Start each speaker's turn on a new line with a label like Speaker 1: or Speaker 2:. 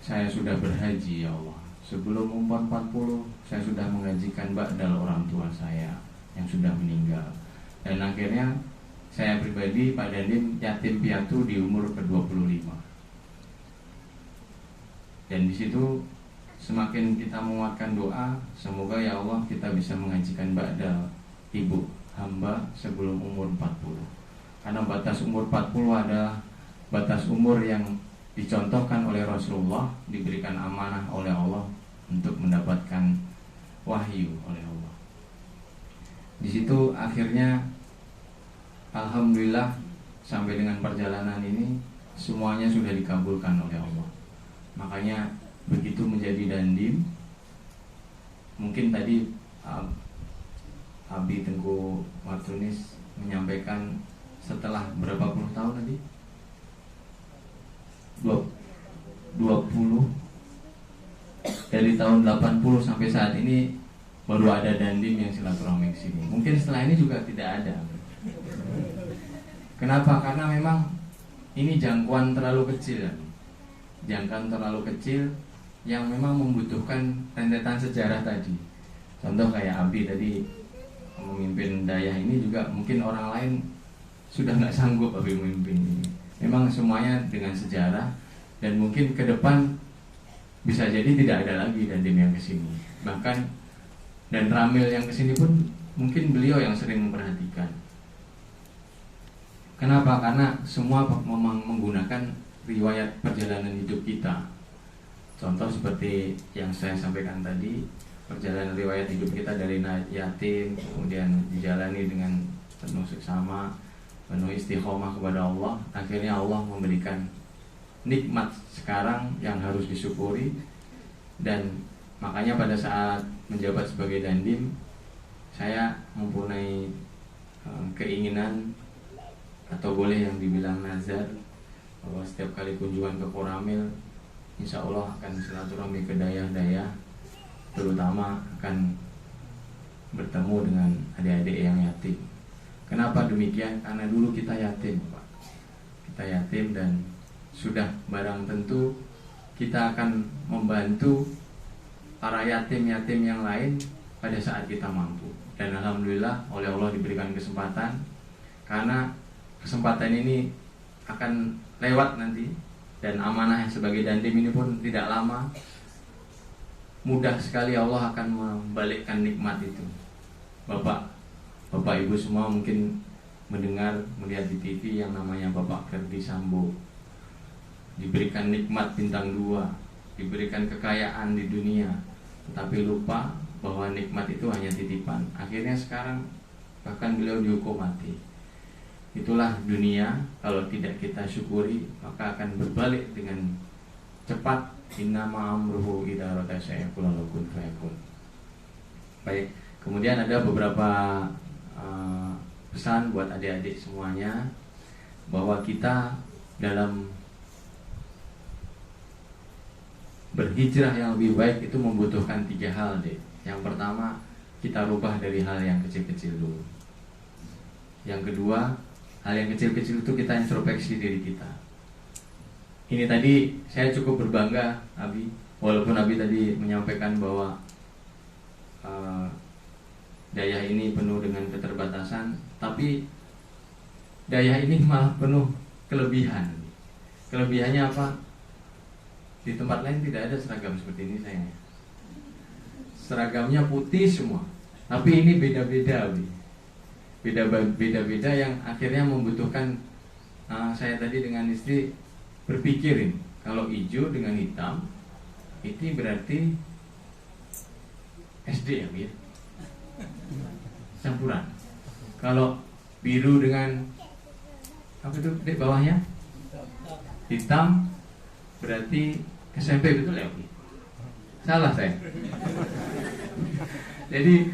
Speaker 1: saya sudah berhaji ya Allah. Sebelum umur 40 saya sudah mengajikan ba'dal orang tua saya yang sudah meninggal. Dan akhirnya saya pribadi Pak Dandim yatim piatu di umur ke-25. Dan di situ semakin kita menguatkan doa, semoga ya Allah kita bisa mengajikan ba'dal ibu hamba sebelum umur 40. Karena batas umur 40 adalah batas umur yang dicontohkan oleh Rasulullah, diberikan amanah oleh Allah untuk mendapatkan wahyu oleh Allah. Di situ akhirnya alhamdulillah sampai dengan perjalanan ini semuanya sudah dikabulkan oleh Allah. Makanya begitu menjadi dandim, mungkin tadi Abi Tengku Martunis menyampaikan setelah berapa puluh tahun tadi? 20 dari tahun 80 sampai saat ini baru ada dandim yang silaturahmi ke sini. Mungkin setelah ini juga tidak ada. Kenapa? Karena memang ini jangkauan terlalu kecil. Jangkauan terlalu kecil yang memang membutuhkan rentetan sejarah tadi. Contoh kayak Abi tadi memimpin dayah ini juga mungkin orang lain sudah nggak sanggup Abi memimpin ini. Memang semuanya dengan sejarah dan mungkin ke depan bisa jadi tidak ada lagi dandim yang kesini. Bahkan dan Ramil yang kesini pun mungkin beliau yang sering memperhatikan. Kenapa? Karena semua memang menggunakan riwayat perjalanan hidup kita. Contoh seperti yang saya sampaikan tadi, perjalanan riwayat hidup kita dari yatim kemudian dijalani dengan penuh seksama, penuh istiqomah kepada Allah. Akhirnya Allah memberikan nikmat sekarang yang harus disyukuri. Dan makanya pada saat menjabat sebagai dandim, saya mempunyai keinginan atau boleh yang dibilang nazar bahwa setiap kali kunjungan ke Koramil, insya Allah akan silaturahmi ke dayah-dayah, terutama akan bertemu dengan adik-adik yang yatim. Kenapa demikian? Karena dulu kita yatim, Pak. Kita yatim dan sudah barang tentu kita akan membantu para yatim-yatim yang lain pada saat kita mampu. Dan alhamdulillah oleh Allah diberikan kesempatan, karena kesempatan ini akan lewat nanti, dan amanah sebagai dandim ini pun tidak lama. Mudah sekali Allah akan membalikkan nikmat itu. Bapak Ibu semua mungkin mendengar, melihat di TV yang namanya Bapak Ferdi Sambo, diberikan nikmat bintang 2, diberikan kekayaan di dunia, tetapi lupa bahwa nikmat itu hanya titipan. Akhirnya sekarang bahkan beliau dihukum mati. Itulah dunia, kalau tidak kita syukuri maka akan berbalik dengan cepat. Innama amruhu idza arada syai'an yaqulu lahu kun fayakun. Baik, kemudian ada beberapa pesan buat adik-adik semuanya, bahwa kita dalam berhijrah yang lebih baik itu membutuhkan 3 hal deh. Yang pertama, kita rubah dari hal yang kecil-kecil dulu. Yang kedua, hal yang kecil-kecil itu kita introspeksi diri kita. Ini tadi saya cukup berbangga, Abi, walaupun Abi tadi menyampaikan bahwa dayah ini penuh dengan keterbatasan, tapi dayah ini malah penuh kelebihan. Kelebihannya apa? Di tempat lain tidak ada seragam seperti ini sayangnya. Seragamnya putih semua, tapi ini beda-beda, Abi. Beda-beda yang akhirnya membutuhkan saya tadi dengan istri berpikirin, kalau hijau dengan hitam itu berarti SD ya, Bu ya? Campuran. Kalau biru dengan apa itu di bawahnya hitam berarti SMP, betul ya, Bu? Salah saya. Jadi